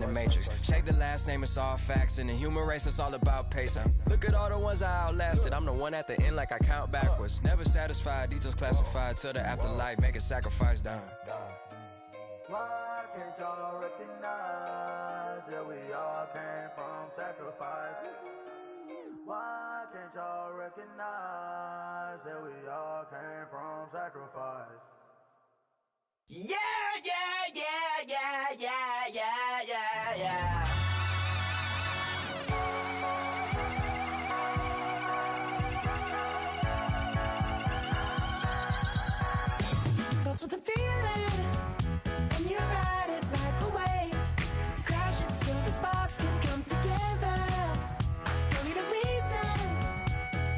the matrix. Shake the last name, it's all facts. In the human race, it's all about pacing. Look at all the ones I outlasted. I'm the one at the end like I count backwards. Never satisfied, details classified till the afterlife. Make a sacrifice down. Why can't y'all recognize that we all came from sacrifice? Why can't y'all recognize that we all came from sacrifice? Yeah, yeah, yeah, yeah, yeah, yeah, yeah, yeah. That's what the feeling, and you ride it right away. Crash it so the sparks can come together. Don't need a reason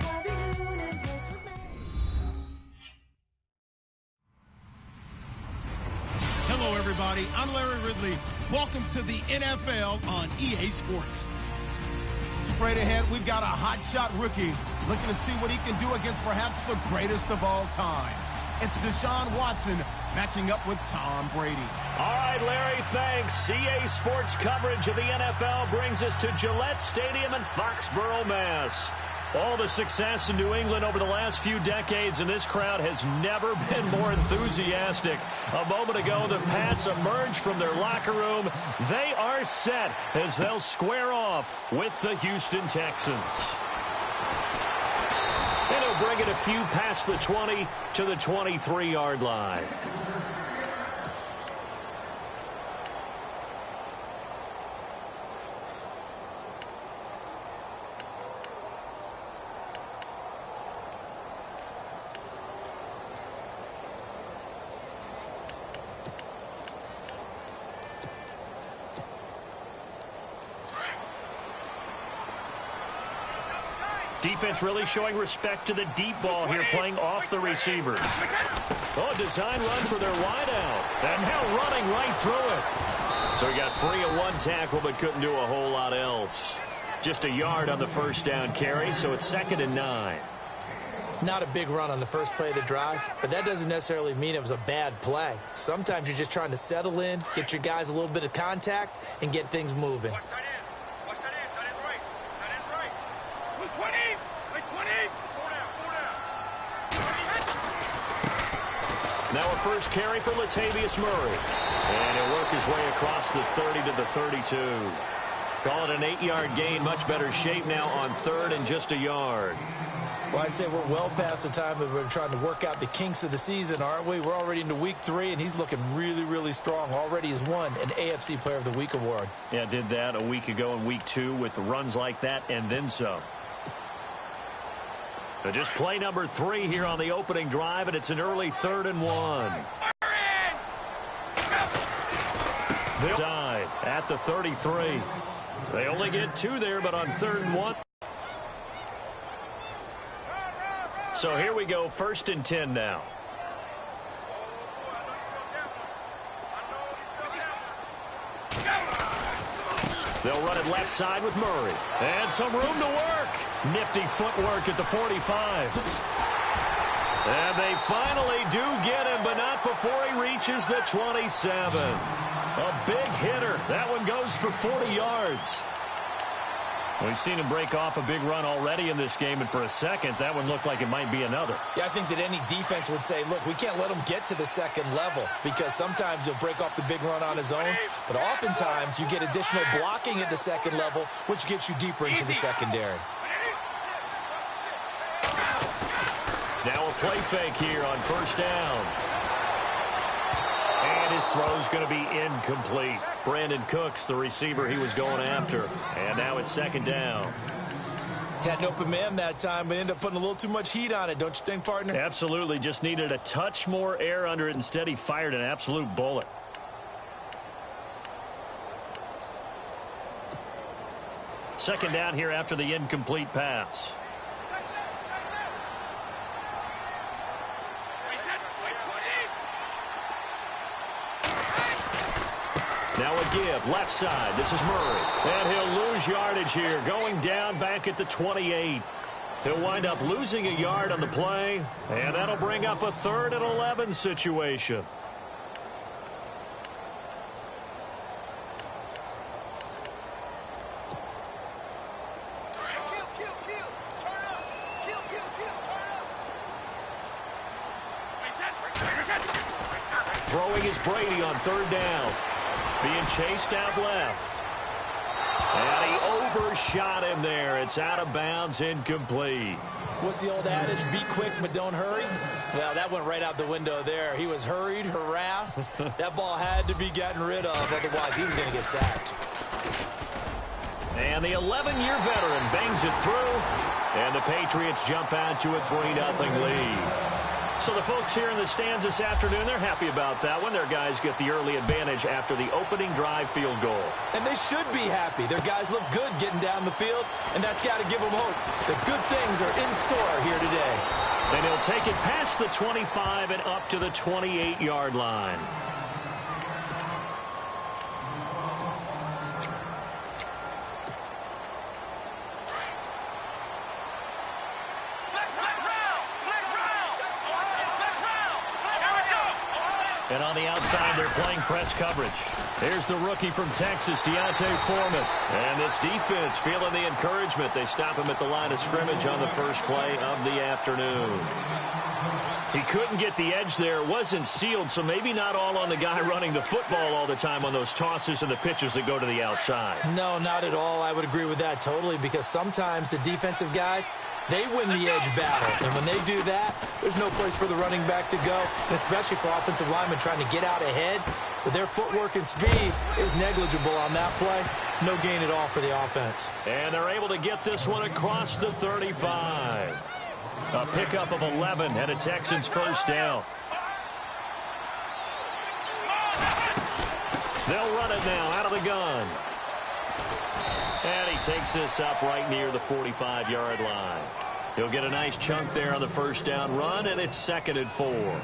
why the universe was made. Hello, everybody. I'm Larry Ridley. Welcome to the NFL on EA Sports. Straight ahead, we've got a hotshot rookie looking to see what he can do against perhaps the greatest of all time. It's Deshaun Watson matching up with Tom Brady. All right, Larry, thanks. EA Sports coverage of the NFL brings us to Gillette Stadium in Foxborough, Mass. All the success in New England over the last few decades, and this crowd has never been more enthusiastic. A moment ago, the Pats emerged from their locker room. They are set as they'll square off with the Houston Texans. And he'll bring it a few past the 20 to the 23-yard line. Defense really showing respect to the deep ball here, playing off the receivers. Oh, design run for their wideout. And now running right through it. So he got free of one tackle, but couldn't do a whole lot else. Just a yard on the first down carry, so it's 2nd and 9. Not a big run on the first play of the drive, but that doesn't necessarily mean it was a bad play. Sometimes you're just trying to settle in, get your guys a little bit of contact, and get things moving. Now a first carry for Latavius Murray. And he'll work his way across the 30 to the 32. Call it an 8-yard gain. Much better shape now on 3rd and just a yard. Well, I'd say we're well past the time that we're trying to work out the kinks of the season, aren't we? We're already into week 3, and he's looking really, really strong. Already has won an AFC Player of the Week award. Yeah, did that a week ago in week 2 with runs like that and then some. So just play number 3 here on the opening drive, and it's an early 3rd and 1. They'll dive at the 33. They only get 2 there, but on 3rd and 1. So here we go, 1st and 10 now. They'll run it left side with Murray. And some room to work. Nifty footwork at the 45. And they finally do get him, but not before he reaches the 27. A big hitter. That one goes for 40 yards. We've seen him break off a big run already in this game, and for a second, that one looked like it might be another. Yeah, I think that any defense would say, look, we can't let him get to the 2nd level, because sometimes he'll break off the big run on his own, but oftentimes you get additional blocking at the 2nd level, which gets you deeper into the secondary. Now a play fake here on 1st down. And his throw's going to be incomplete. Brandon Cooks, the receiver he was going after. And now it's 2nd down. Had an open man that time, but ended up putting a little too much heat on it, don't you think, partner? Absolutely. Just needed a touch more air under it. Instead, he fired an absolute bullet. Second down here after the incomplete pass. Now a give, left side. This is Murray. And he'll lose yardage here, going down back at the 28. He'll wind up losing a yard on the play, and that'll bring up a 3rd and 11 situation. Throwing is Brady on third down. Being chased out left. And he overshot him there. It's out of bounds, incomplete. What's the old adage? Be quick, but don't hurry. Well, that went right out the window there. He was hurried, harassed. That ball had to be gotten rid of. Otherwise, he was going to get sacked. And the 11-year veteran bangs it through. And the Patriots jump out to a 3-0 lead. So the folks here in the stands this afternoon, they're happy about that one. Their guys get the early advantage after the opening drive field goal. And they should be happy. Their guys look good getting down the field, and that's got to give them hope that good things are in store here today. And he'll take it past the 25 and up to the 28-yard line. And on the outside, they're playing press coverage. Here's the rookie from Texas, D'Onta Foreman. And this defense feeling the encouragement. They stop him at the line of scrimmage on the first play of the afternoon. He couldn't get the edge there. It wasn't sealed, so maybe not all on the guy running the football all the time on those tosses and the pitches that go to the outside. No, not at all. I would agree with that totally, because sometimes the defensive guys, they win the edge battle. And when they do that, there's no place for the running back to go, and especially for offensive linemen trying to get out ahead. With their footwork and speed, it was negligible on that play. No gain at all for the offense. And they're able to get this one across the 35. A pickup of 11 and a Texans first down. They'll run it now out of the gun. And he takes this up right near the 45-yard line. He'll get a nice chunk there on the first down run, and it's 2nd and 4.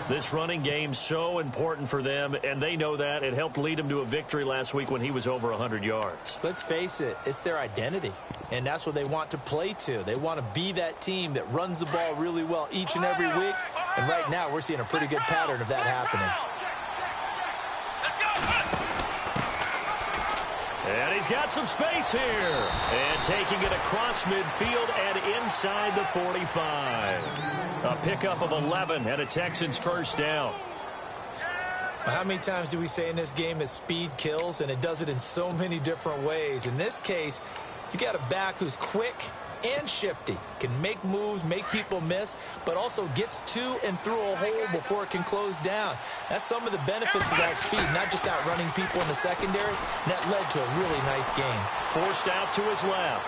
This running game's so important for them, and they know that. It helped lead them to a victory last week when he was over 100 yards. Let's face it, it's their identity, and that's what they want to play to. They want to be that team that runs the ball really well each and every week, and right now we're seeing a pretty good pattern of that happening. And he's got some space here. And taking it across midfield and inside the 45. A pickup of 11 and a Texans first down. How many times do we say in this game that speed kills, and it does it in so many different ways? In this case, you got a back who's quick and shifty, can make moves, make people miss, but also gets to and through a hole before it can close down. That's some of the benefits of that speed, not just outrunning people in the secondary. And that led to a really nice gain. Forced out to his left.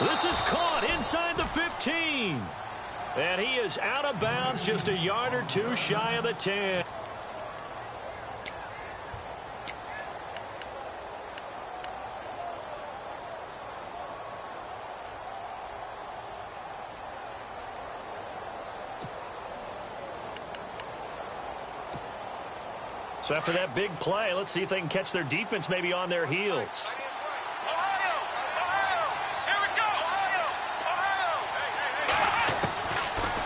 This is caught inside the 15. And he is out of bounds, just a yard or two shy of the 10. So after that big play, let's see if they can catch their defense maybe on their heels.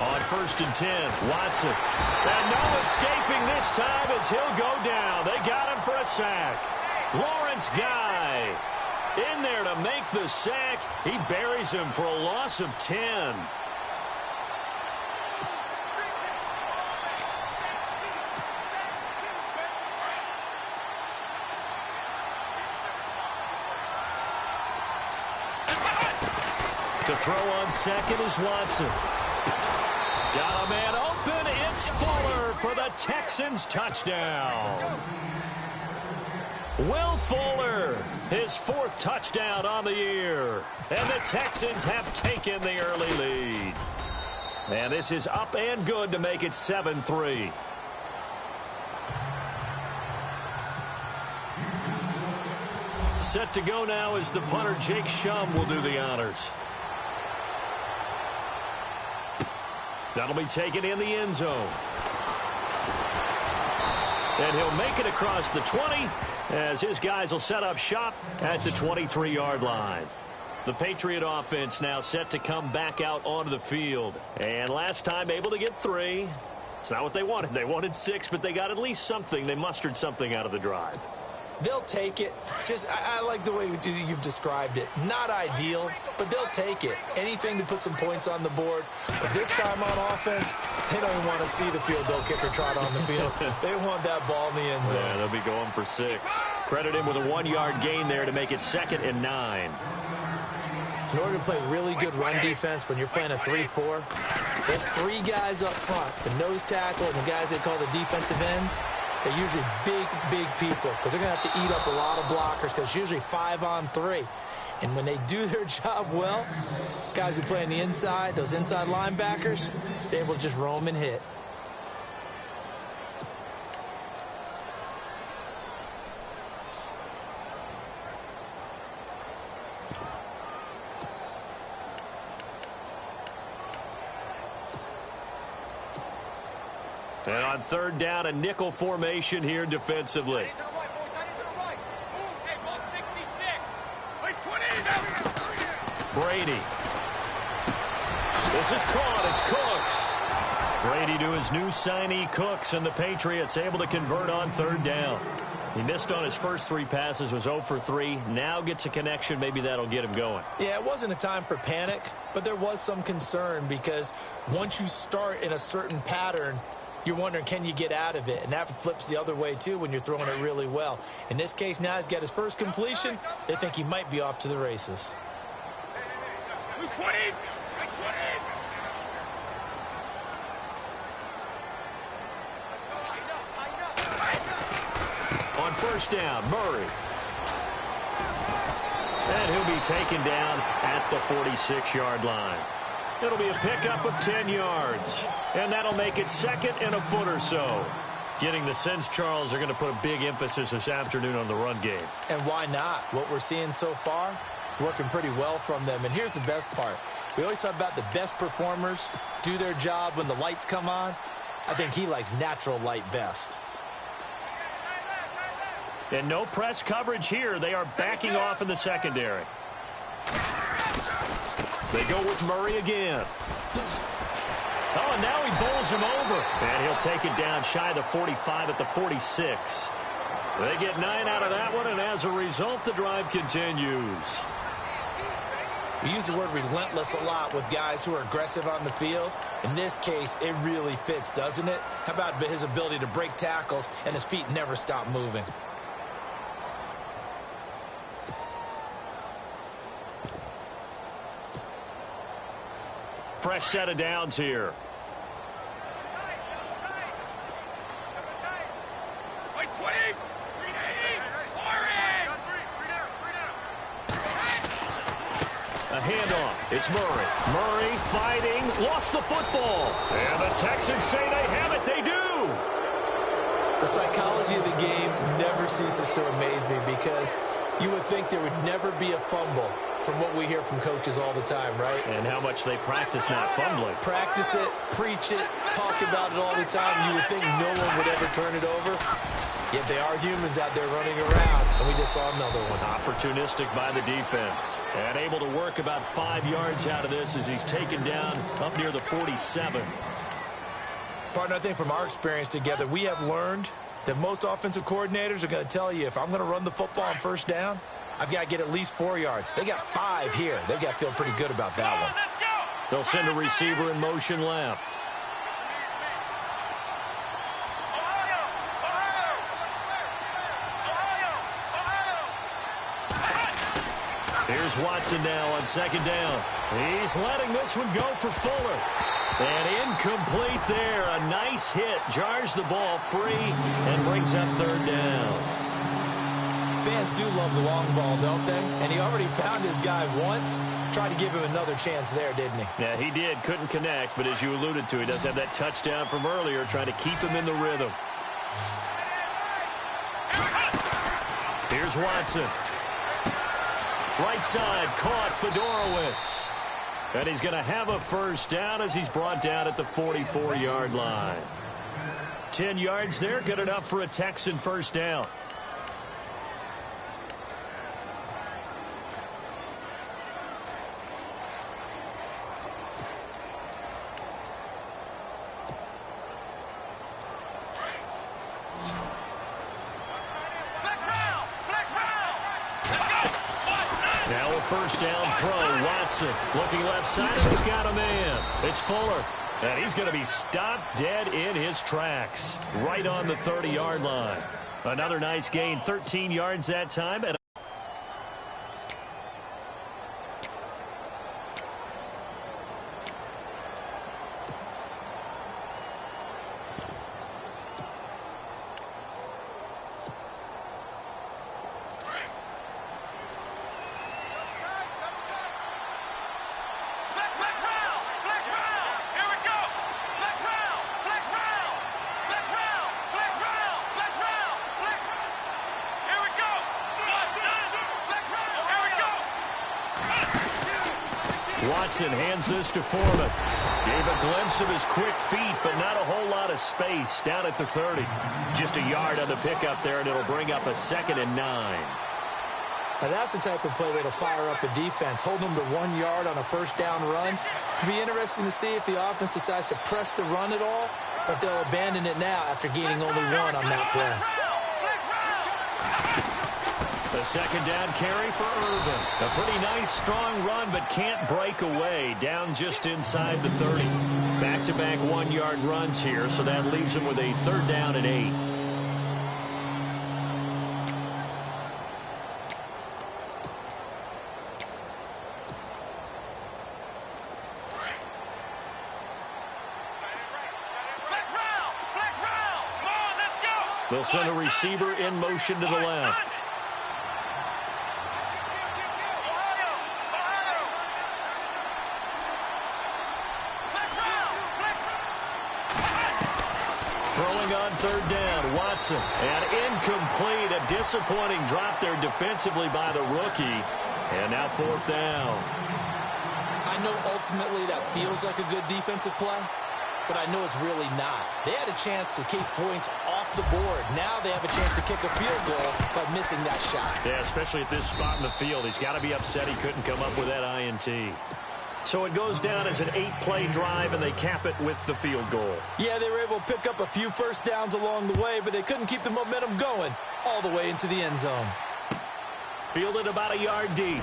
On 1st and 10, Watson. And no escaping this time as he'll go down. They got him for a sack. Lawrence Guy in there to make the sack. He buries him for a loss of 10. To throw on second is Watson. Got a man open. It's Fuller for the Texans touchdown. Will Fuller, his 4th touchdown on the year. And the Texans have taken the early lead. And this is up and good to make it 7-3. Set to go now as the punter Jake Shum will do the honors. That'll be taken in the end zone. And he'll make it across the 20 as his guys will set up shop at the 23-yard line. The Patriot offense now set to come back out onto the field. And last time able to get 3. It's not what they wanted. They wanted 6, but they got at least something. They mustered something out of the drive. They'll take it. I like the way you've described it. Not ideal, but they'll take it. Anything to put some points on the board. But this time on offense, They don't even want to see the field goal kicker trot on the field. They want that ball in the end zone. Yeah, they'll be going for 6. Credit him with a 1-yard gain there to make it 2nd and 9. In order to play really good run defense when you're playing a 3-4, there's 3 guys up front, the nose tackle and the guys they call the defensive ends. They're usually big, big people because they're going to have to eat up a lot of blockers because it's usually 5-on-3. And when they do their job well, guys who play on the inside, those inside linebackers, they're able to just roam and hit. And on 3rd down, a nickel formation here defensively. Brady. This is caught. It's Cooks. Brady to his new signee, Cooks, and the Patriots able to convert on 3rd down. He missed on his first 3 passes, was 0 for 3. Now gets a connection. Maybe that'll get him going. Yeah, it wasn't a time for panic, but there was some concern because once you start in a certain pattern, you're wondering, can you get out of it? And that flips the other way, too, when you're throwing it really well. In this case, now he's got his first completion. They think he might be off to the races. On 1st down, Murray. And he'll be taken down at the 46-yard line. It'll be a pickup of 10 yards. And that'll make it 2nd and a foot or so. Getting the sense, Charles, are going to put a big emphasis this afternoon on the run game. And why not? What we're seeing so far is working pretty well from them. And here's the best part. We always talk about the best performers do their job when the lights come on. I think he likes natural light best. And no press coverage here. They are backing off in the secondary. They go with Murray again. Oh, and now he bowls him over. And he'll take it down shy of the 45 at the 46. They get 9 out of that one, and as a result, the drive continues. We use the word relentless a lot with guys who are aggressive on the field. In this case, it really fits, doesn't it? How about his ability to break tackles and his feet never stop moving? Fresh set of downs here. A handoff. It's Murray. Murray fighting. Lost the football. And the Texans say they have it. They do. The psychology of the game never ceases to amaze me because you would think there would never be a fumble from what we hear from coaches all the time, right? And how much they practice not fumbling. Practice it, preach it, talk about it all the time. You would think no one would ever turn it over. Yet they are humans out there running around, and we just saw another one. Opportunistic by the defense. And able to work about 5 yards out of this as he's taken down up near the 47. Partner, I think from our experience together, we have learned that most offensive coordinators are going to tell you, if I'm going to run the football on 1st down, I've got to get at least 4 yards. They got 5 here. They've got to feel pretty good about that one. They'll send a receiver in motion left. Here's Watson now on 2nd down. He's letting this one go for Fuller. And incomplete there. A nice hit. Jars the ball free and brings up 3rd down. Fans do love the long ball, don't they? And he already found his guy once. Tried to give him another chance there, didn't he? Yeah, he did. Couldn't connect, but as you alluded to, he does have that touchdown from earlier, trying to keep him in the rhythm. Here's Watson. Right side, caught Fedorowicz. And he's going to have a 1st down as he's brought down at the 44-yard line. 10 yards there, good enough for a Texan 1st down. Now a 1st down throw. Watson looking left side, and he's got a man. It's Fuller. And he's going to be stopped dead in his tracks, right on the 30-yard line. Another nice gain, 13 yards that time. And Watson hands this to Foreman. Gave a glimpse of his quick feet, but not a whole lot of space down at the 30. Just a yard on the pickup there, and it'll bring up a 2nd and 9. Now that's the type of play that'll fire up a defense. Holding them to 1 yard on a first down run. It'll be interesting to see if the offense decides to press the run at all, or if they'll abandon it now after gaining only 1 on that play. The 2nd down carry for Irvin. A pretty nice, strong run, but can't break away. Down just inside the 30. Back-to-back 1-yard runs here, so that leaves him with a 3rd down and 8. They'll send a receiver in motion to the left. Throwing on 3rd down, Watson. And incomplete. A disappointing drop there defensively by the rookie. And now 4th down. I know ultimately that feels like a good defensive play, but I know it's really not. They had a chance to keep points off the board. Now they have a chance to kick a field goal by missing that shot. Yeah, especially at this spot in the field. He's got to be upset he couldn't come up with that INT. So it goes down as an 8-play drive, and they cap it with the field goal. Yeah, they were able to pick up a few first downs along the way, but they couldn't keep the momentum going all the way into the end zone. Fielded about a yard deep.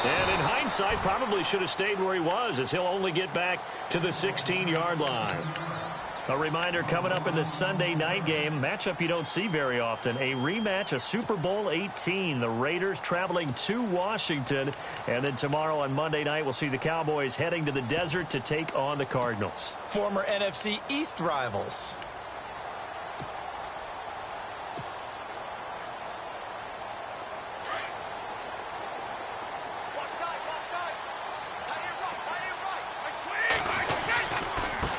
And in hindsight, probably should have stayed where he was, as he'll only get back to the 16-yard line. A reminder coming up in the Sunday night game, matchup you don't see very often, a rematch of Super Bowl 18. The Raiders traveling to Washington. And then tomorrow on Monday night, we'll see the Cowboys heading to the desert to take on the Cardinals. Former NFC East rivals.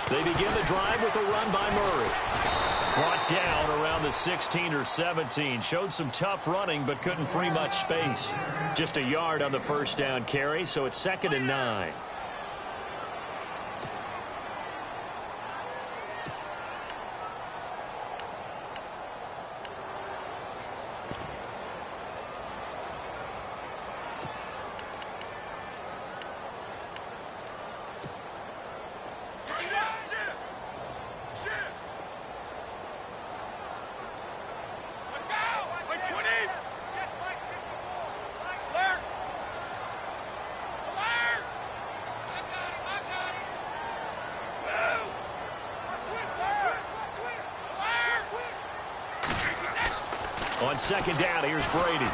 They begin the drive with a run by Murray. Brought down around the 16 or 17. Showed some tough running, but couldn't free much space. Just a yard on the 1st down carry, so it's 2nd and 9. On 2nd down, here's Brady.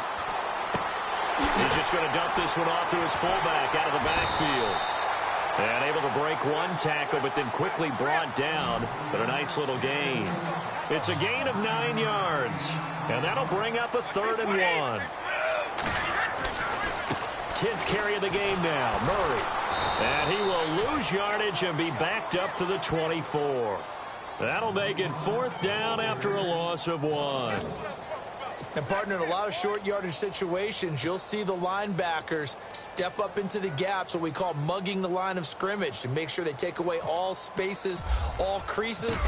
He's just going to dump this one off to his fullback out of the backfield. And able to break 1 tackle, but then quickly brought down. But a nice little gain. It's a gain of 9 yards. And that'll bring up a 3rd and 1. 10th carry of the game now, Murray. And he will lose yardage and be backed up to the 24. That'll make it 4th down after a loss of 1. And, partner, in a lot of short yardage situations, you'll see the linebackers step up into the gaps, what we call mugging the line of scrimmage, to make sure they take away all spaces, all creases.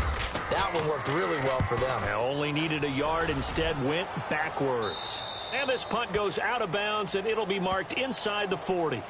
That one worked really well for them. Now only needed a yard, instead went backwards. And this punt goes out of bounds, and it'll be marked inside the 40.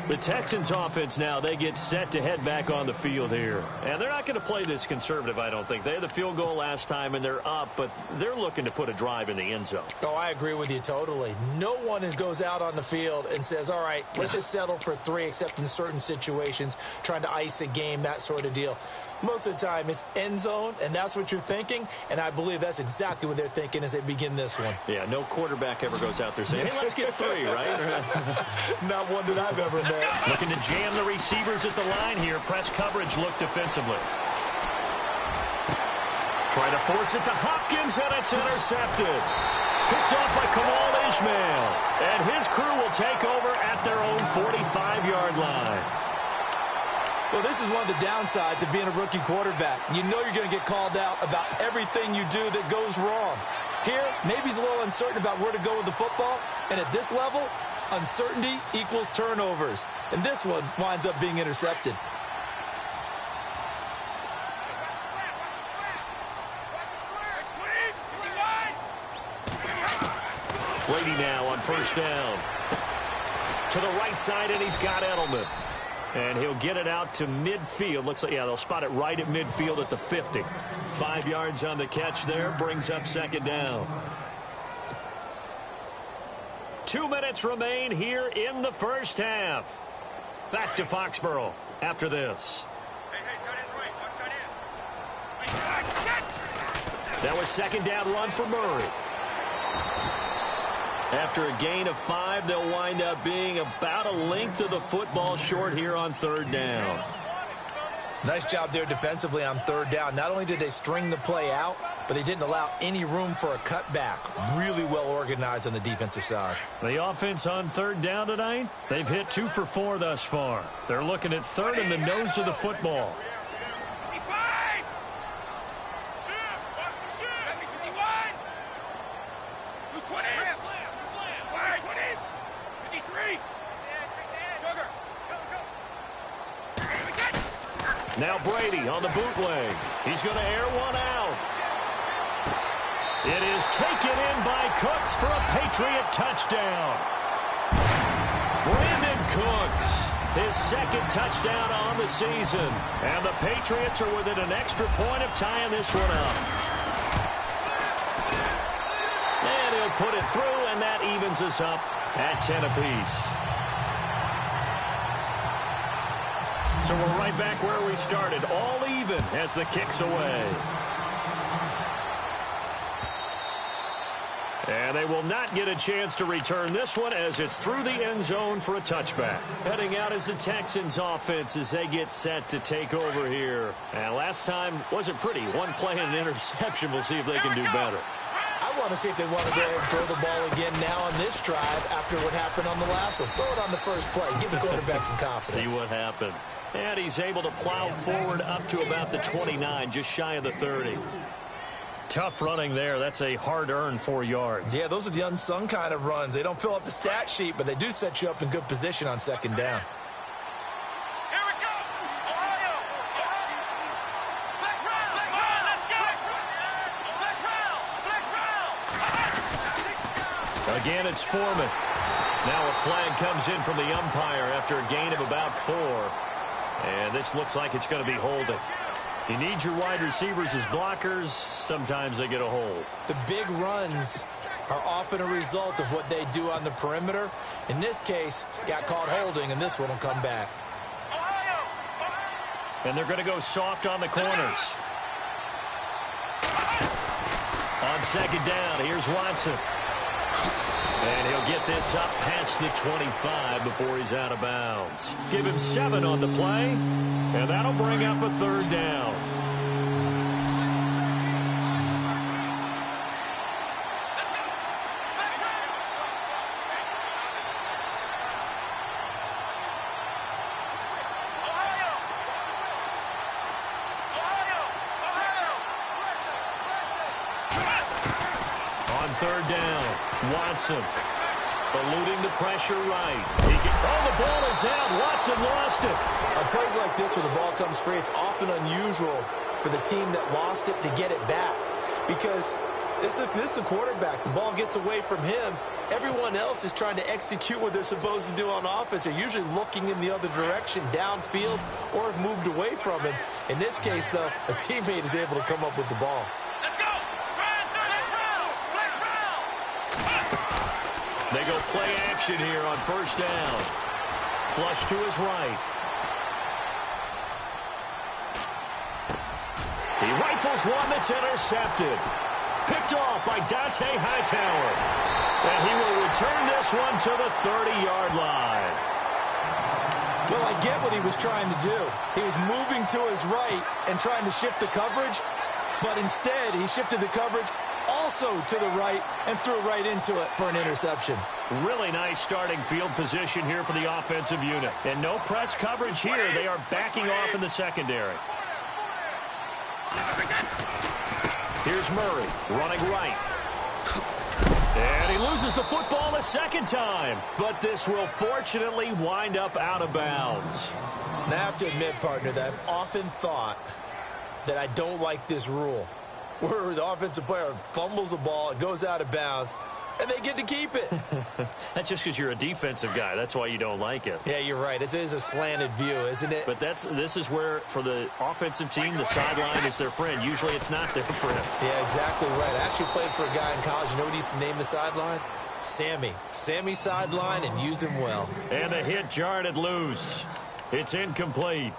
The Texans offense now, they get set to head back on the field here. And they're not going to play this conservative, I don't think. They had the field goal last time, and they're up, but they're looking to put a drive in the end zone. Oh, I agree with you totally. No one goes out on the field and says, all right, let's just settle for 3, except in certain situations, trying to ice a game, that sort of deal. Most of the time, it's end zone, and that's what you're thinking, and I believe that's exactly what they're thinking as they begin this one. Yeah, no quarterback ever goes out there saying, hey, let's get 3, right? Not one that I've ever met. Looking to jam the receivers at the line here. Press coverage look defensively. Try to force it to Hopkins, and it's intercepted. Picked off by Kamal Ishmael. And his crew will take over at their own 45-yard line. Well, this is one of the downsides of being a rookie quarterback. You know you're going to get called out about everything you do that goes wrong. Here, maybe he's a little uncertain about where to go with the football. And at this level, uncertainty equals turnovers. And this one winds up being intercepted. Brady now on first down. To the right side, and he's got Edelman. And he'll get it out to midfield. Looks like, yeah, they'll spot it right at midfield at the 50. 5 yards on the catch there. Brings up second down. 2 minutes remain here in the first half. Back to Foxborough after this. That was second down run for Murray. After a gain of 5, they'll wind up being about a length of the football short here on third down. Nice job there defensively on third down. Not only did they string the play out, but they didn't allow any room for a cutback. Really well organized on the defensive side. The offense on third down tonight, they've hit 2 for 4 thus far. They're looking at third in the nose of the football. Now Brady on the bootleg. He's going to air one out. It is taken in by Cooks for a Patriot touchdown. Brandon Cooks, his second touchdown on the season. And the Patriots are within an extra point of tying this one up. And he'll put it through, and that evens us up at 10 apiece. So we're right back where we started, all even as the kick's away. And they will not get a chance to return this one as it's through the end zone for a touchback. Heading out is the Texans offense as they get set to take over here. And last time wasn't pretty. One play and an interception. We'll see if they can do better. I want to see if they want to go ahead and throw the ball again now on this drive after what happened on the last one. Throw it on the first play. Give the quarterback some confidence. See what happens. And he's able to plow forward up to about the 29, just shy of the 30. Tough running there. That's a hard-earned 4 yards. Yeah, those are the unsung kind of runs. They don't fill up the stat sheet, but they do set you up in good position on second down. Again, it's Foreman. Now a flag comes in from the umpire after a gain of about 4. And this looks like it's going to be holding. You need your wide receivers as blockers. Sometimes they get a hold. The big runs are often a result of what they do on the perimeter. In this case, got caught holding, and this one will come back. And they're going to go soft on the corners. On second down, here's Watson. And he'll get this up past the 25 before he's out of bounds. Give him 7 on the play, and that'll bring up a third down. On third down, Watson eluding the pressure right. The ball is out. Watson lost it. On plays like this where the ball comes free, it's often unusual for the team that lost it to get it back because This is the quarterback. The ball gets away from him. Everyone else is trying to execute what they're supposed to do on offense. They're usually looking in the other direction, downfield, or have moved away from him. In this case, though, a teammate is able to come up with the ball. Let's go. They go play action here on first down. Flush to his right. He rifles one that's intercepted. Picked off by Dante Hightower. And he will return this one to the 30-yard line. Well, I get what he was trying to do. He was moving to his right and trying to shift the coverage, but instead he shifted the coverage also to the right and threw right into it for an interception. Really nice starting field position here for the offensive unit. And no press coverage here. They are backing off in the secondary. Here's Murray running right. And he loses the football a second time. But this will fortunately wind up out of bounds. And I have to admit, partner, that I've often thought that I don't like this rule, where the offensive player fumbles the ball, it goes out of bounds, and they get to keep it. That's just because you're a defensive guy. That's why you don't like it. Yeah, you're right. It is a slanted view, isn't it? But this is where, for the offensive team, the sideline is their friend. Usually it's not there for him. Yeah, exactly right. I actually played for a guy in college. You know what he used to name the sideline? Sammy. Sammy sideline, and use him well. And the hit jarred it loose. It's incomplete.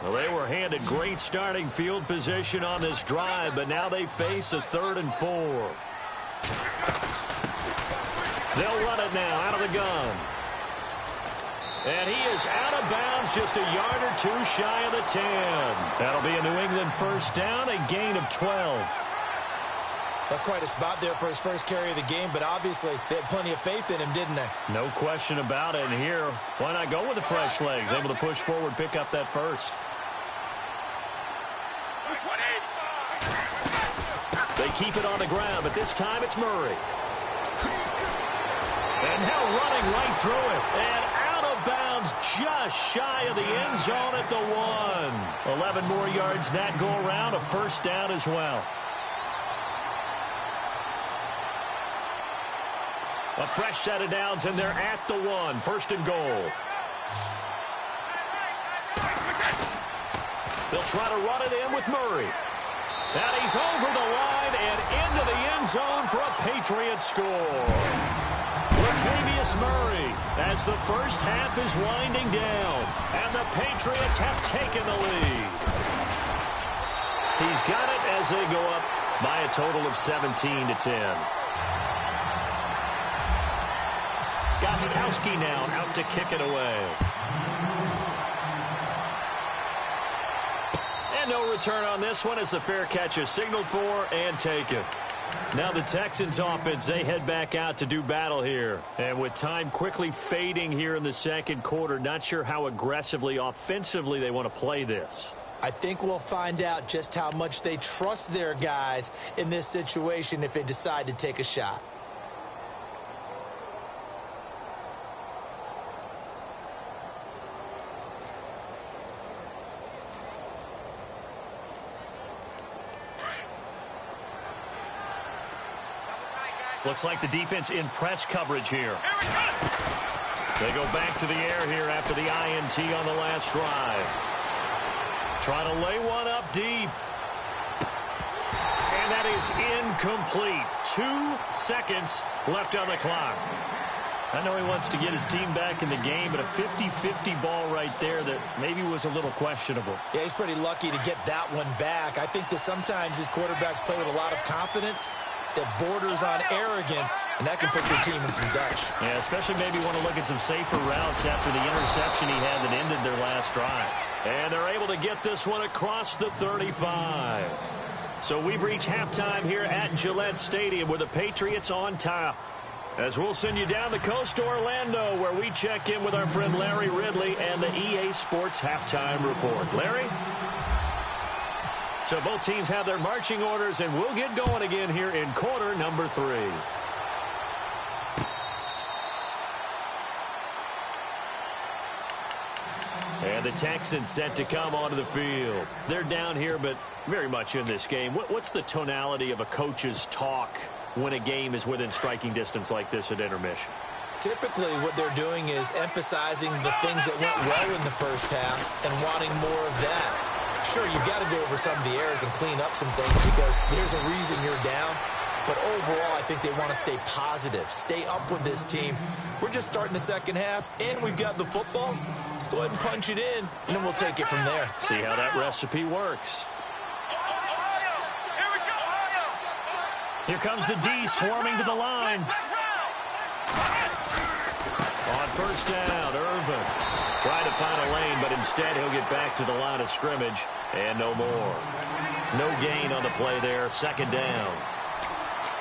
Well, they were handed great starting field position on this drive, but now they face a 3rd and 4. They'll run it now out of the gun. And he is out of bounds, just a yard or two shy of the 10. That'll be a New England first down, a gain of 12. That's quite a spot there for his first carry of the game, but obviously they had plenty of faith in him, didn't they? No question about it. And here, why not go with the fresh legs? Able to push forward, pick up that first. They keep it on the ground, but this time it's Murray. And now running right through it. And out of bounds just shy of the end zone at the 1. 11 more yards that go around, a first down as well. A fresh set of downs, and they're at the 1. First and goal. They'll try to run it in with Murray. And he's over the line and into the end zone for a Patriot score. Latavius Murray, as the first half is winding down, and the Patriots have taken the lead. He's got it as they go up by a total of 17-10. Gostkowski now out to kick it away. And no return on this one as the fair catch is signaled for and taken. Now the Texans offense, they head back out to do battle here. And with time quickly fading here in the second quarter, not sure how aggressively, offensively they want to play this. I think we'll find out just how much they trust their guys in this situation if they decide to take a shot. Looks like the defense in press coverage here. They go back to the air here after the INT on the last drive. Trying to lay one up deep. And that is incomplete. 2 seconds left on the clock. I know he wants to get his team back in the game, but a 50-50 ball right there that maybe was a little questionable. Yeah, he's pretty lucky to get that one back. I think that sometimes these quarterbacks play with a lot of confidence that borders on arrogance, and that can put your team in some Dutch. Yeah, especially maybe want to look at some safer routes after the interception he had that ended their last drive. And they're able to get this one across the 35. So we've reached halftime here at Gillette Stadium with the Patriots on top. As we'll send you down the coast to Orlando, where we check in with our friend Larry Ridley and the EA Sports Halftime Report. Larry? So both teams have their marching orders, and we'll get going again here in quarter number 3. And the Texans set to come onto the field. They're down here, but very much in this game. What's the tonality of a coach's talk when a game is within striking distance like this at intermission? Typically, what they're doing is emphasizing the things that went well in the first half and wanting more of that. Sure, you've got to go over some of the errors and clean up some things because there's a reason you're down. But overall, I think they want to stay positive, stay up with this team. We're just starting the second half, and we've got the football. Let's go ahead and punch it in, and then we'll take it from there. See how that recipe works. Here comes the D swarming to the line. On first down, Irvin trying to find a lane, but instead he'll get back to the line of scrimmage, and no more. No gain on the play there, second down.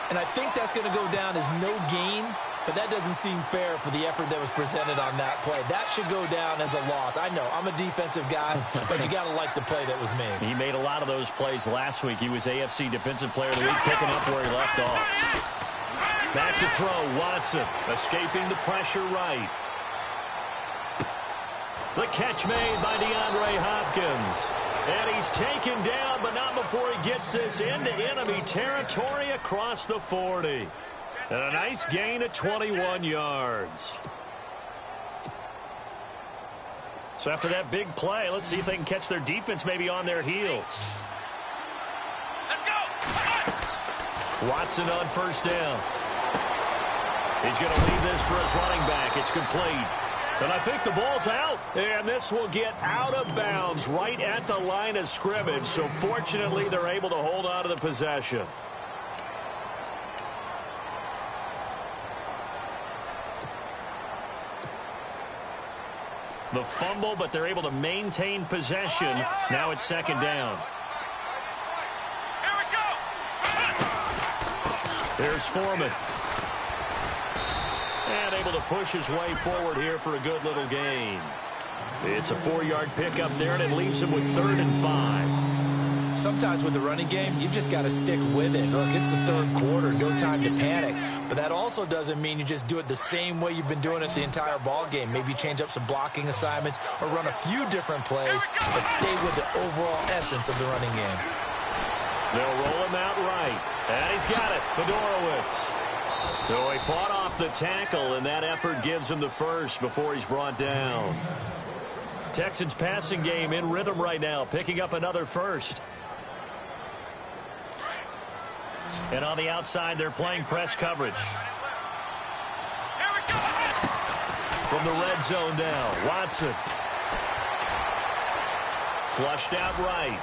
And I think that's going to go down as no gain, but that doesn't seem fair for the effort that was presented on that play. That should go down as a loss. I know, I'm a defensive guy, but you got to like the play that was made. He made a lot of those plays last week. He was AFC Defensive Player of the Week, picking up where he left off. Back to throw, Watson, escaping the pressure right. The catch made by DeAndre Hopkins. And he's taken down, but not before he gets this into enemy territory across the 40. And a nice gain of 21 yards. So after that big play, let's see if they can catch their defense maybe on their heels. Watson on first down. He's going to leave this for his running back. It's complete. And I think the ball's out. And this will get out of bounds right at the line of scrimmage. So fortunately, they're able to hold on to the possession. The fumble, but they're able to maintain possession. Now it's second down. Here's Foreman. And able to push his way forward here for a good little gain. It's a 4-yard pickup there, and it leaves him with 3rd and 5. Sometimes with the running game, you've just got to stick with it. Look, it's the third quarter, no time to panic. But that also doesn't mean you just do it the same way you've been doing it the entire ball game. Maybe change up some blocking assignments or run a few different plays, but stay with the overall essence of the running game. They'll roll him out right. And he's got it, Fedorowicz. So he fought off the tackle, and that effort gives him the first before he's brought down. Texans passing game in rhythm right now, picking up another first. And on the outside, they're playing press coverage. From the red zone now, Watson. Flushed out right.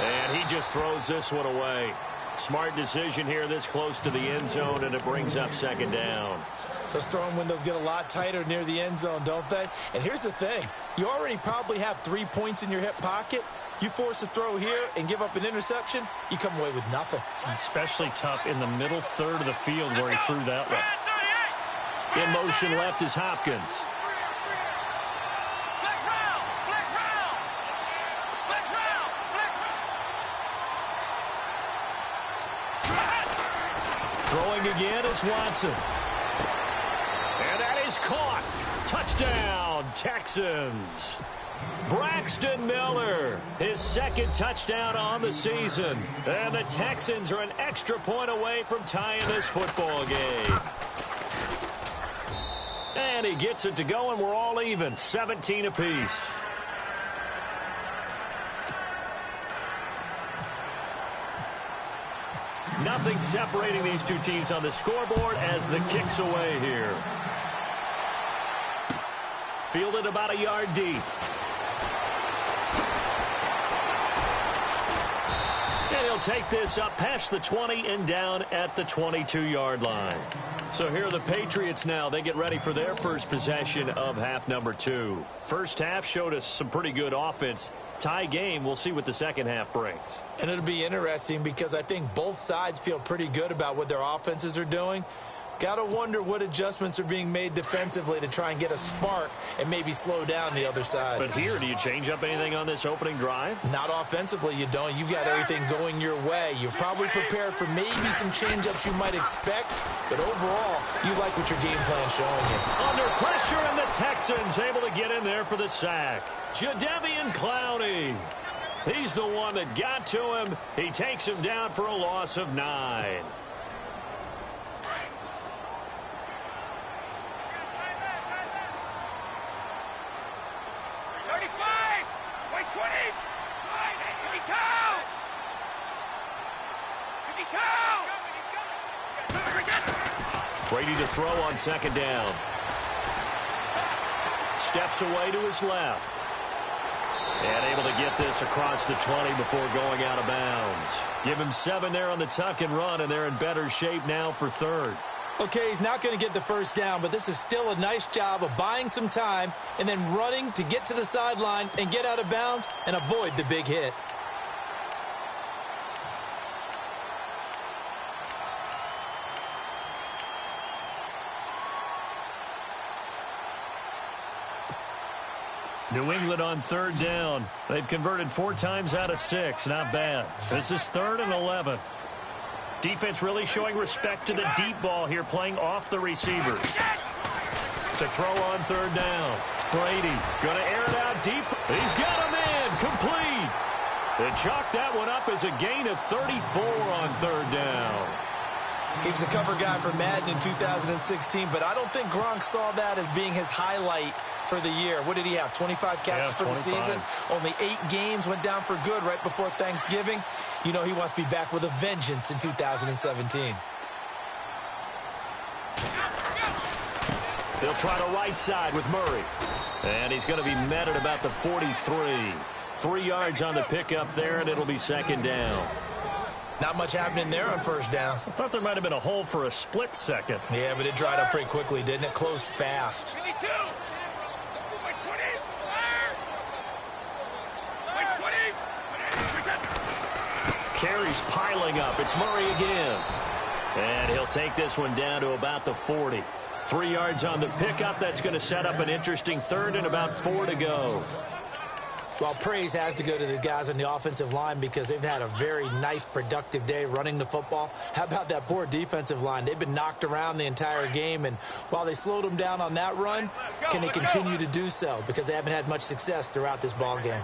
And he just throws this one away. Smart decision here this close to the end zone, and it brings up second down. Those throwing windows get a lot tighter near the end zone, don't they? And here's the thing. You already probably have 3 points in your hip pocket. You force a throw here and give up an interception, you come away with nothing. Especially tough in the middle third of the field where he threw that one. In motion left is Hopkins. Throwing again is Watson. And that is caught. Touchdown, Texans. Braxton Miller, his second touchdown on the season. And the Texans are an extra point away from tying this football game. And he gets it to go, and we're all even, 17 apiece. Nothing separating these two teams on the scoreboard as the kick's away here. Fielded about a yard deep. And he'll take this up past the 20 and down at the 22-yard line. So here are the Patriots now. They get ready for their first possession of half number 2. First half showed us some pretty good offense. Tie game, we'll see what the second half brings. And it'll be interesting because I think both sides feel pretty good about what their offenses are doing. Got to wonder what adjustments are being made defensively to try and get a spark and maybe slow down the other side. But here, do you change up anything on this opening drive? Not offensively, you don't. You've got everything going your way. You're probably prepared for maybe some change-ups you might expect, but overall, you like what your game plan's showing you. Under pressure, and the Texans able to get in there for the sack. Jadeveon Clowney. He's the one that got to him. He takes him down for a loss of 9. Brady to throw on second down. Steps away to his left. And able to get this across the 20 before going out of bounds. Give him 7 there on the tuck and run, and they're in better shape now for third. Okay, he's not going to get the first down, but this is still a nice job of buying some time and then running to get to the sideline and get out of bounds and avoid the big hit. New England on third down. They've converted 4 times out of 6. Not bad. This is 3rd and 11. Defense really showing respect to the deep ball here, playing off the receivers. To throw on third down. Brady going to air it out deep. He's got him in. Complete. They chalk that one up as a gain of 34 on third down. He was a cover guy for Madden in 2016, but I don't think Gronk saw that as being his highlight for the year. What did he have, 25 catches for the season? Only 8 games, went down for good right before Thanksgiving. You know he wants to be back with a vengeance in 2017. They'll try to right side with Murray. And he's going to be met at about the 43. 3 yards on the pickup there, and it'll be second down. Not much happening there on first down. I thought there might have been a hole for a split second. Yeah, but it dried up pretty quickly, didn't it? Closed fast. Carries piling up. It's Murray again. And he'll take this one down to about the 40. 3 yards on the pickup. That's going to set up an interesting third and about 4 to go. Well, praise has to go to the guys on the offensive line because they've had a very nice, productive day running the football. How about that poor defensive line? They've been knocked around the entire game, and while they slowed them down on that run, can they continue to do so? Because they haven't had much success throughout this ball game.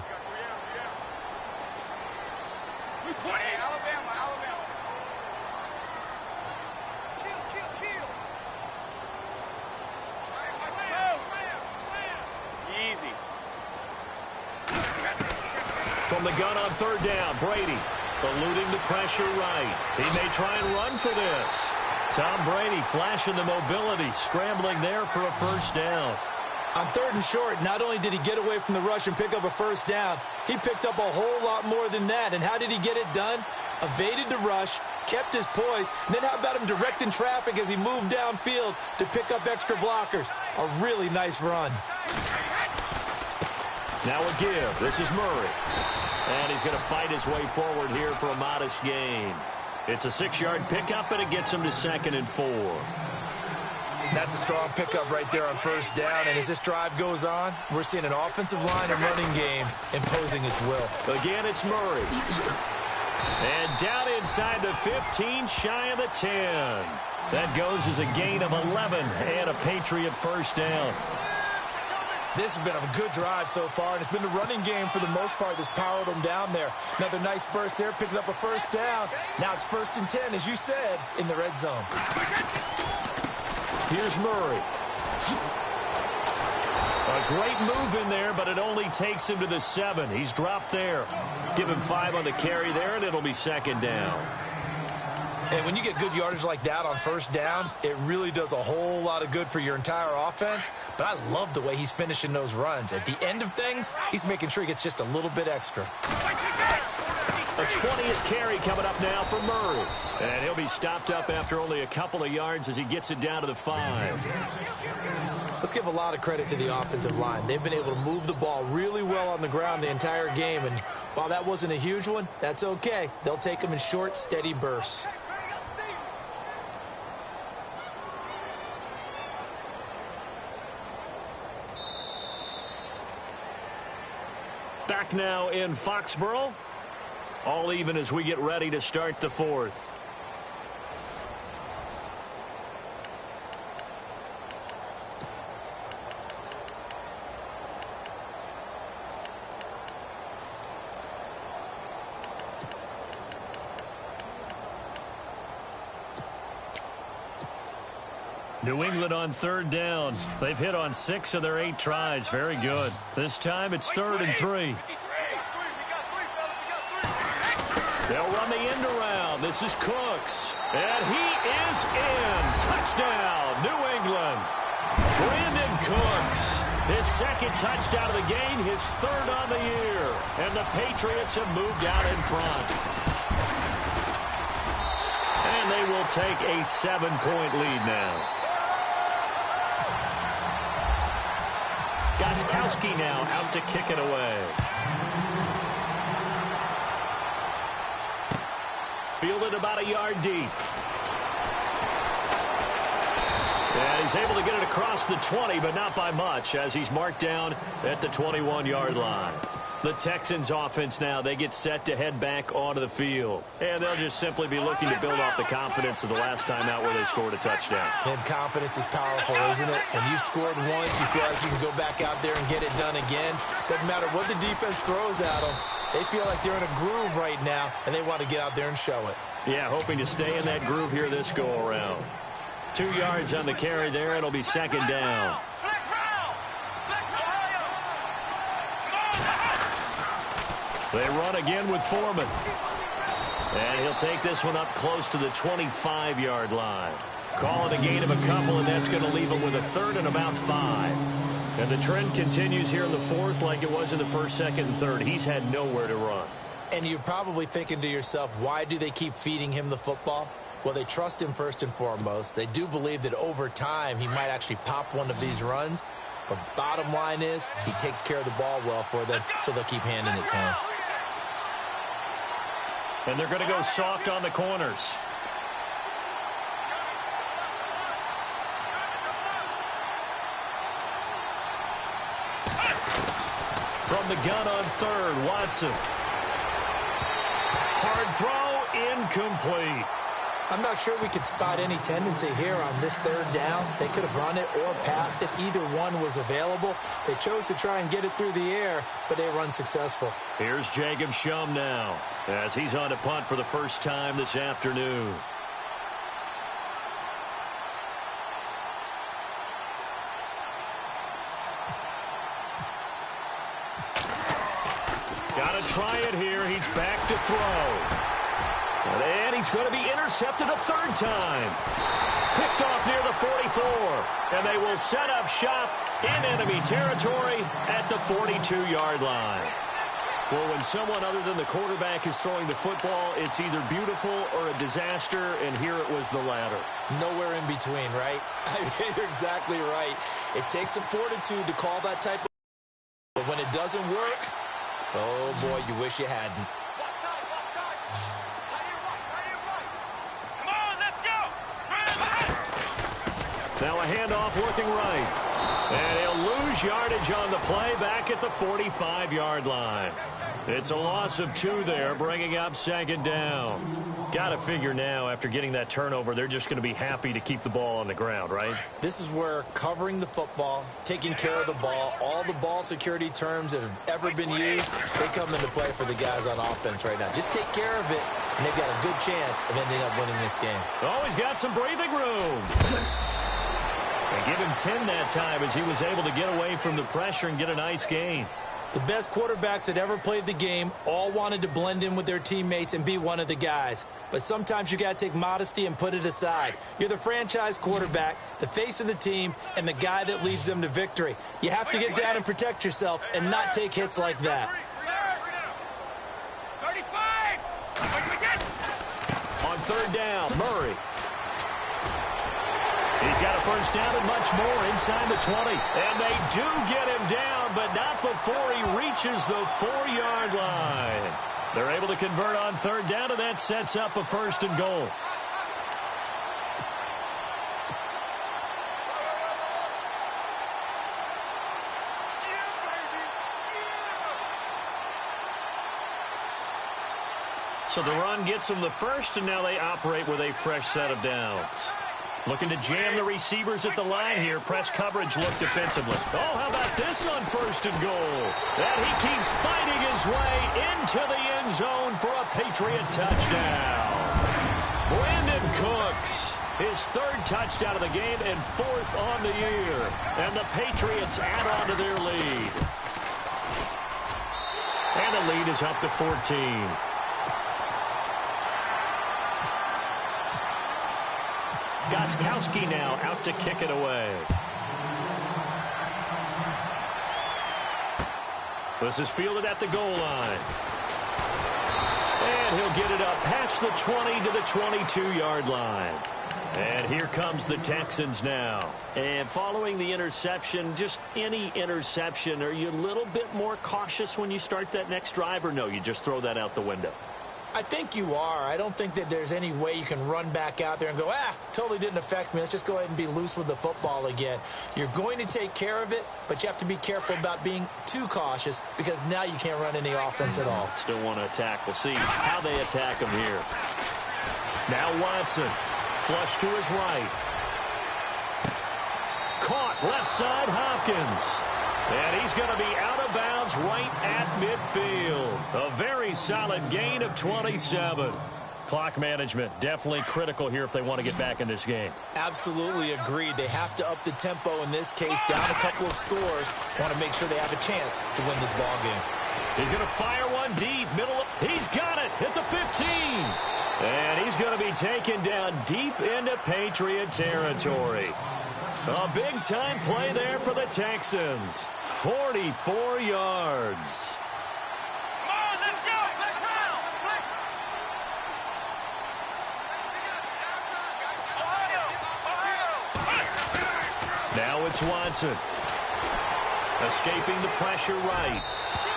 From the gun on third down, Brady eluding the pressure right. He may try and run for this. Tom Brady flashing the mobility, scrambling there for a first down. On 3rd and short, not only did he get away from the rush and pick up a first down, he picked up a whole lot more than that. And how did he get it done? Evaded the rush, kept his poise, and then how about him directing traffic as he moved downfield to pick up extra blockers? A really nice run. Now a give. This is Murray. And he's going to fight his way forward here for a modest gain. It's a 6-yard pickup, and it gets him to 2nd and 4. That's a strong pickup right there on first down. And as this drive goes on, we're seeing an offensive line and running game imposing its will. Again, it's Murray. And down inside the 15, shy of the 10. That goes as a gain of 11 and a Patriot first down. This has been a good drive so far, and it's been the running game for the most part that's powered them down there. Another nice burst there, picking up a first down. Now it's 1st and 10, as you said, in the red zone. Here's Murray. A great move in there, but it only takes him to the 7. He's dropped there. Give him 5 on the carry there, and it'll be second down. And when you get good yardage like that on first down, it really does a whole lot of good for your entire offense. But I love the way he's finishing those runs. At the end of things, he's making sure he gets just a little bit extra. A 20th carry coming up now for Murray. And he'll be stopped up after only a couple of yards as he gets it down to the 5. Let's give a lot of credit to the offensive line. They've been able to move the ball really well on the ground the entire game. And while that wasn't a huge one, that's okay. They'll take them in short, steady bursts. back now in Foxborough. All even as we get ready to start the fourth. New England on third down. They've hit on 6 of their 8 tries. Very good. This time it's 3rd and 3. They'll run the end around. This is Cooks. And he is in. Touchdown, New England. Brandon Cooks. His 2nd touchdown of the game, his 3rd on the year. And the Patriots have moved out in front. And they will take a 7-point lead now. Gostkowski now out to kick it away. Fielded about a yard deep. And he's able to get it across the 20, but not by much, as he's marked down at the 21-yard line. The Texans offense now, they get set to head back onto the field. And they'll just simply be looking to build off the confidence of the last time out where they scored a touchdown. And confidence is powerful, isn't it? When you've scored once, you feel like you can go back out there and get it done again. Doesn't matter what the defense throws at them. They feel like they're in a groove right now, and they want to get out there and show it. Yeah, hoping to stay in that groove here this go-around. 2 yards on the carry there. It'll be 2nd down. They run again with Foreman. And he'll take this one up close to the 25-yard line. Call it a gain of a couple, and that's going to leave him with a 3rd and about 5. And the trend continues here in the 4th like it was in the 1st, 2nd, and 3rd. He's had nowhere to run. And you're probably thinking to yourself, why do they keep feeding him the football? Well, they trust him first and foremost. They do believe that over time he might actually pop one of these runs. But bottom line is he takes care of the ball well for them, so they'll keep handing it to him. And they're going to go soft on the corners. From the gun on 3rd, Watson. Hard throw, incomplete. I'm not sure we could spot any tendency here on this 3rd down. They could have run it or passed it. Either one was available. They chose to try and get it through the air, but they were unsuccessful. Here's Jacob Shum now, as he's on to punt for the first time this afternoon. Got to try it here. He's back to throw. And he's going to be intercepted a 3rd time. Picked off near the 44. And they will set up shop in enemy territory at the 42-yard line. Well, when someone other than the quarterback is throwing the football, it's either beautiful or a disaster, and here it was the latter. Nowhere in between, right? I mean, you're exactly right. It takes some fortitude to call that type of... But when it doesn't work, oh, boy, you wish you hadn't. Now a handoff looking right. And he'll lose yardage on the play back at the 45-yard line. It's a loss of 2 there, bringing up 2nd down. Got to figure now, after getting that turnover, they're just going to be happy to keep the ball on the ground, right? This is where covering the football, taking care of the ball, all the ball security terms that have ever been used, they come into play for the guys on offense right now. Just take care of it, and they've got a good chance of ending up winning this game. Oh, he's got some breathing room. They give him 10 that time as he was able to get away from the pressure and get a nice gain. The best quarterbacks that ever played the game all wanted to blend in with their teammates and be one of the guys. But sometimes you got to take modesty and put it aside. You're the franchise quarterback, the face of the team, and the guy that leads them to victory. You have to get down and protect yourself and not take hits like that. 35! On 3rd down, Murray. He's got a first down and much more inside the 20. And they do get him down, but not before he reaches the 4-yard line. They're able to convert on 3rd down, and that sets up a 1st and goal. So the run gets them the first, and now they operate with a fresh set of downs. Looking to jam the receivers at the line here. Press coverage look defensively. Oh, how about this on 1st and goal? And he keeps fighting his way into the end zone for a Patriot touchdown. Brandon Cooks, his 3rd touchdown of the game and 4th on the year. And the Patriots add on to their lead. And the lead is up to 14. Gostkowski now out to kick it away. This is fielded at the goal line. And he'll get it up past the 20 to the 22-yard line. And here comes the Texans now. And following the interception, just any interception, are you a little bit more cautious when you start that next drive, or no, you just throw that out the window? I think you are. I don't think that there's any way you can run back out there and go, totally didn't affect me. Let's just go ahead and be loose with the football again. You're going to take care of it, but you have to be careful about being too cautious because now you can't run any offense at all. Still want to attack. We'll see how they attack him here. Now Watson, flush to his right. Caught left side, Hopkins. And he's going to be out of bounds right at midfield. A very solid gain of 27. Clock management definitely critical here if they want to get back in this game. Absolutely agreed. They have to up the tempo in this case, down a couple of scores. Want to make sure they have a chance to win this ball game. He's going to fire one deep. He's got it at the 15. And he's going to be taken down deep into Patriot territory. A big-time play there for the Texans. 44 yards. Come on, let's go. Let's round. Now it's Watson. Escaping the pressure right.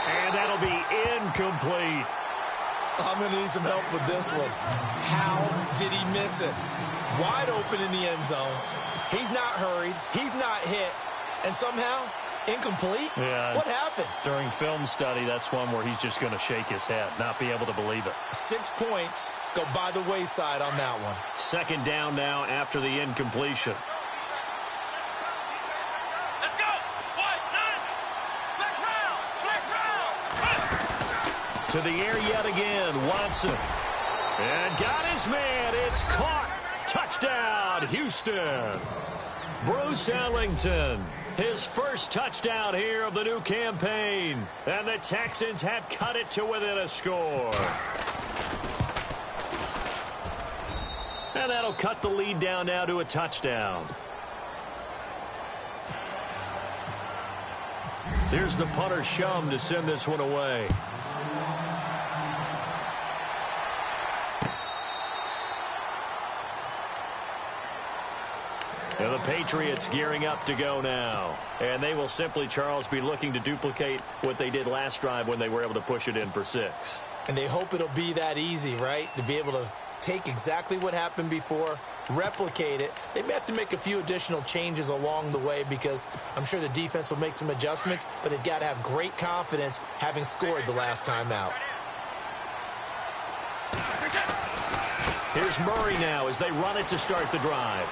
And that'll be incomplete. I'm going to need some help with this one. How did he miss it? Wide open in the end zone. He's not hurried. He's not hit. And somehow, incomplete? Yeah. What happened? During film study, that's one where he's just going to shake his head, not be able to believe it. 6 points go by the wayside on that one. 2nd down now after the incompletion. Let's go. 1, 9. Flex round. To the air yet again, Watson. And got his man. It's caught. Touchdown, Houston. Bruce Ellington, his first touchdown here of the new campaign. And the Texans have cut it to within a score. And that'll cut the lead down now to a touchdown. Here's the punter Shum to send this one away. And the Patriots gearing up to go now. And they will simply, Charles, be looking to duplicate what they did last drive when they were able to push it in for 6. And they hope it'll be that easy, right? To be able to take exactly what happened before, replicate it. They may have to make a few additional changes along the way because I'm sure the defense will make some adjustments, but they've got to have great confidence having scored the last time out. Here's Murray now as they run it to start the drive.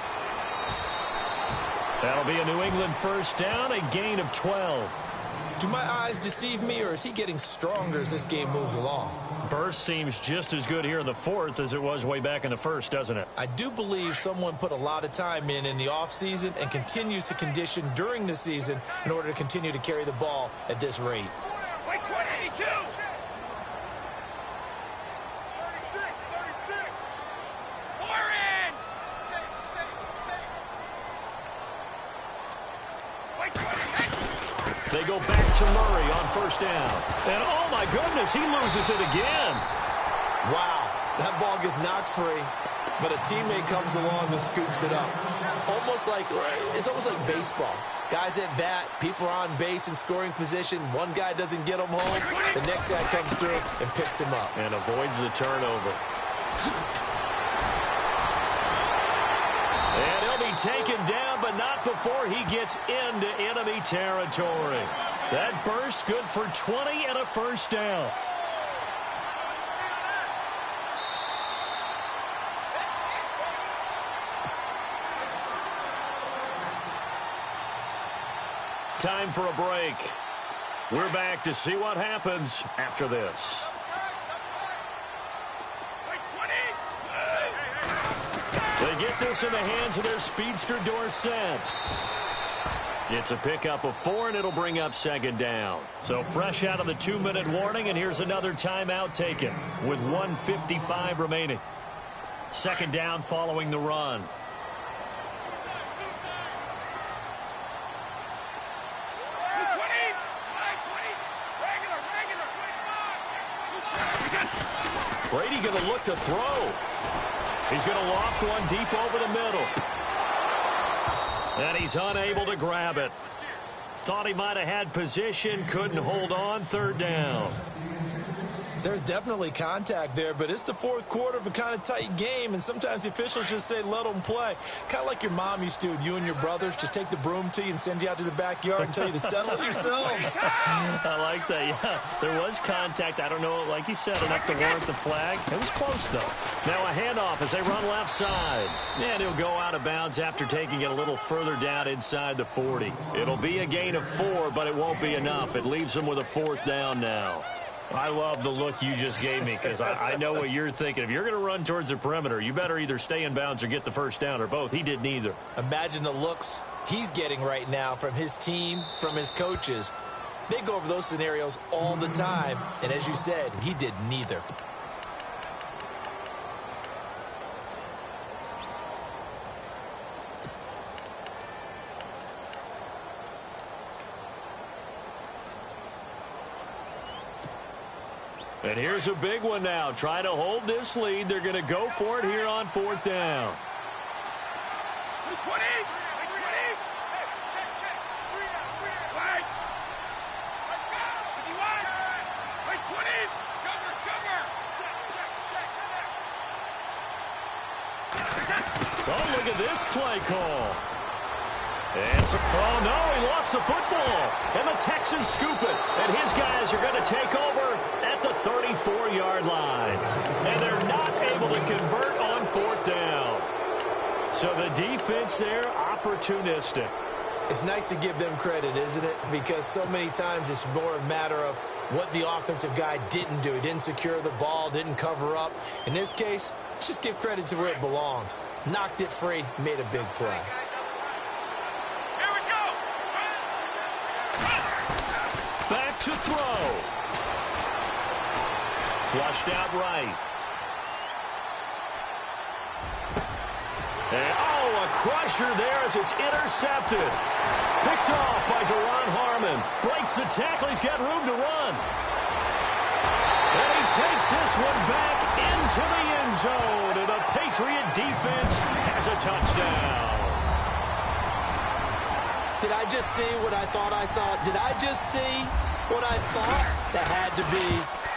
That'll be a New England first down, a gain of 12. Do my eyes deceive me, or is he getting stronger as this game moves along? Burst seems just as good here in the 4th as it was way back in the 1st, doesn't it? I do believe someone put a lot of time in the offseason and continues to condition during the season in order to continue to carry the ball at this rate. Wait, 82. 36. We're in. Wait, 28. They go back to Murray on first down. And, oh, my goodness, he loses it again. Wow, that ball gets knocked free, but a teammate comes along and scoops it up. It's almost like baseball. Guys at bat, people are on base in scoring position. One guy doesn't get him home. The next guy comes through and picks him up. And avoids the turnover. And he'll be taken down, but not before he gets into enemy territory. That burst good for 20 and a first down. Time for a break. We're back to see what happens after this. They get this in the hands of their speedster Dorsett. It's a pickup of 4, and it'll bring up second down. So fresh out of the 2-minute warning, and here's another timeout taken with 1:55 remaining. Second down following the run. Brady going to look to throw. He's going to loft one deep over the middle. And he's unable to grab it. Thought he might have had position, couldn't hold on, third down. There's definitely contact there, but it's the fourth quarter of a kind of tight game, and sometimes the officials just say, let them play. Kind of like your mom used to with you and your brothers. Just take the broom to you and send you out to the backyard and tell you to settle it yourselves. I like that, yeah. There was contact. I don't know, like you said, enough to warrant the flag. It was close, though. Now a handoff as they run left side. And he'll go out of bounds after taking it a little further down inside the 40. It'll be a gain of 4, but it won't be enough. It leaves them with a fourth down now. I love the look you just gave me because I know what you're thinking. If you're going to run towards the perimeter, you better either stay in bounds or get the first down or both. He did neither. Imagine the looks he's getting right now from his team, from his coaches. They go over those scenarios all the time, and as you said, he did neither. And here's a big one now. Try to hold this lead. They're going to go for it here on fourth down. 20. Oh, look at this play call. And oh, no, he lost the football. And the Texans scoop it. And his guys are going to take over at the 34-yard line. And they're not able to convert on fourth down. So the defense there, opportunistic. It's nice to give them credit, isn't it? Because so many times it's more a matter of what the offensive guy didn't do. He didn't secure the ball, didn't cover up. In this case, let's just give credit to where it belongs. Knocked it free, made a big play. Here we go. Back to throw. Flushed out right. And, oh, a crusher there as it's intercepted. Picked off by Deron Harmon. Breaks the tackle. He's got room to run. And he takes this one back into the end zone. And the Patriot defense has a touchdown. Did I just see what I thought I saw? Did I just see what I thought? That had to be.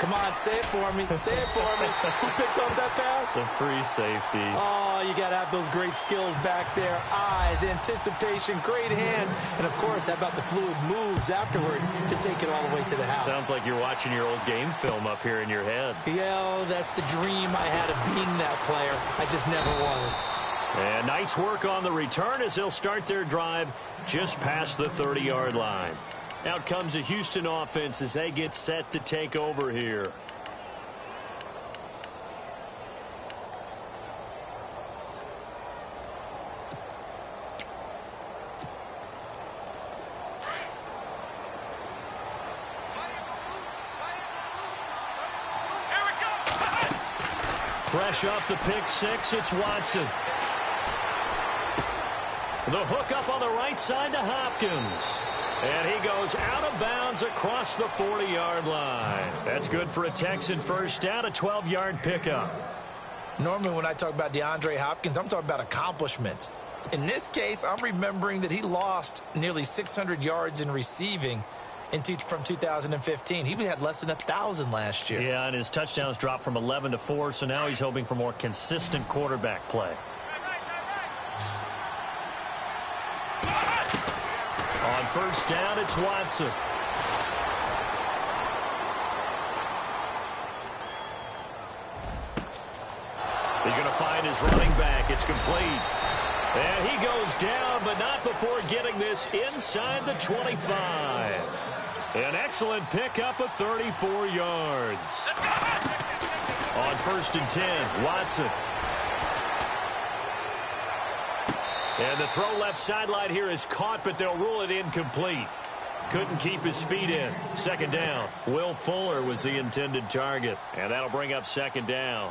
Come on, say it for me. Say it for me. Who picked up that pass? The free safety. Oh, you got to have those great skills back there. Eyes, anticipation, great hands. And, of course, how about the fluid moves afterwards to take it all the way to the house? Sounds like you're watching your old game film up here in your head. Yeah, that's the dream I had of being that player. I just never was. And nice work on the return as they'll start their drive just past the 30-yard line. Out comes the Houston offense as they get set to take over here. Fresh off the pick six, it's Watson. The hook up on the right side to Hopkins. And he goes out of bounds across the 40-yard line. That's good for a Texan first down, a 12-yard pickup. Normally when I talk about DeAndre Hopkins, I'm talking about accomplishments. In this case, I'm remembering that he lost nearly 600 yards in receiving from 2015. He had less than 1,000 last year. Yeah, and his touchdowns dropped from 11 to 4, so now he's hoping for more consistent quarterback play. On first down, it's Watson. He's going to find his running back. It's complete. And he goes down, but not before getting this inside the 25. An excellent pickup of 34 yards. On 1st and 10, Watson. And the throw left sideline here is caught, but they'll rule it incomplete. Couldn't keep his feet in. 2nd down. Will Fuller was the intended target. And that'll bring up 2nd down.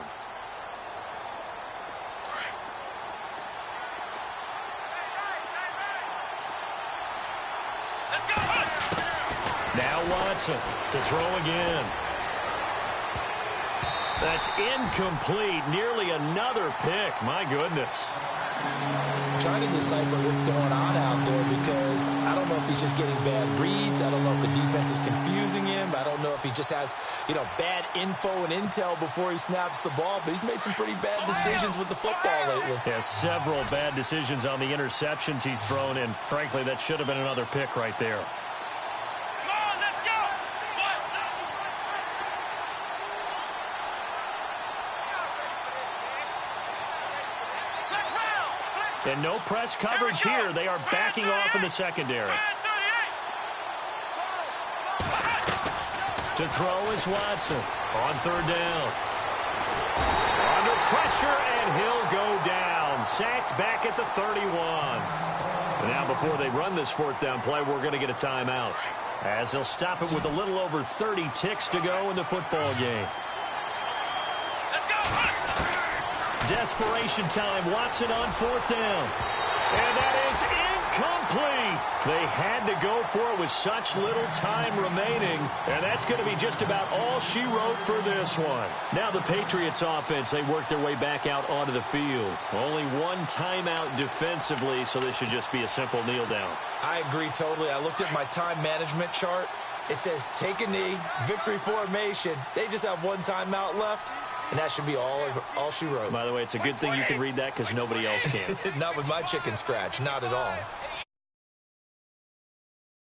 Now Watson to throw again. That's incomplete. Nearly another pick. My goodness. Trying to decipher what's going on out there because I don't know if he's just getting bad reads. I don't know if the defense is confusing him. I don't know if he just has, bad info and intel before he snaps the ball. But he's made some pretty bad decisions with the football lately. Yeah, several bad decisions on the interceptions he's thrown, and frankly, that should have been another pick right there. And no press coverage here. They are backing off in the secondary. To throw is Watson on 3rd down. Under pressure, and he'll go down. Sacked back at the 31. And now before they run this 4th down play, we're going to get a timeout, as they'll stop it with a little over 30 ticks to go in the football game. Desperation time. Watson on 4th down. And that is incomplete. They had to go for it with such little time remaining. And that's going to be just about all she wrote for this one. Now the Patriots offense, they work their way back out onto the field. Only one timeout defensively, so this should just be a simple kneel down. I agree totally. I looked at my time management chart. It says take a knee, victory formation. They just have one timeout left. And that should be all she wrote. By the way, it's a good thing you can read that because nobody else can. Not with my chicken scratch. Not at all.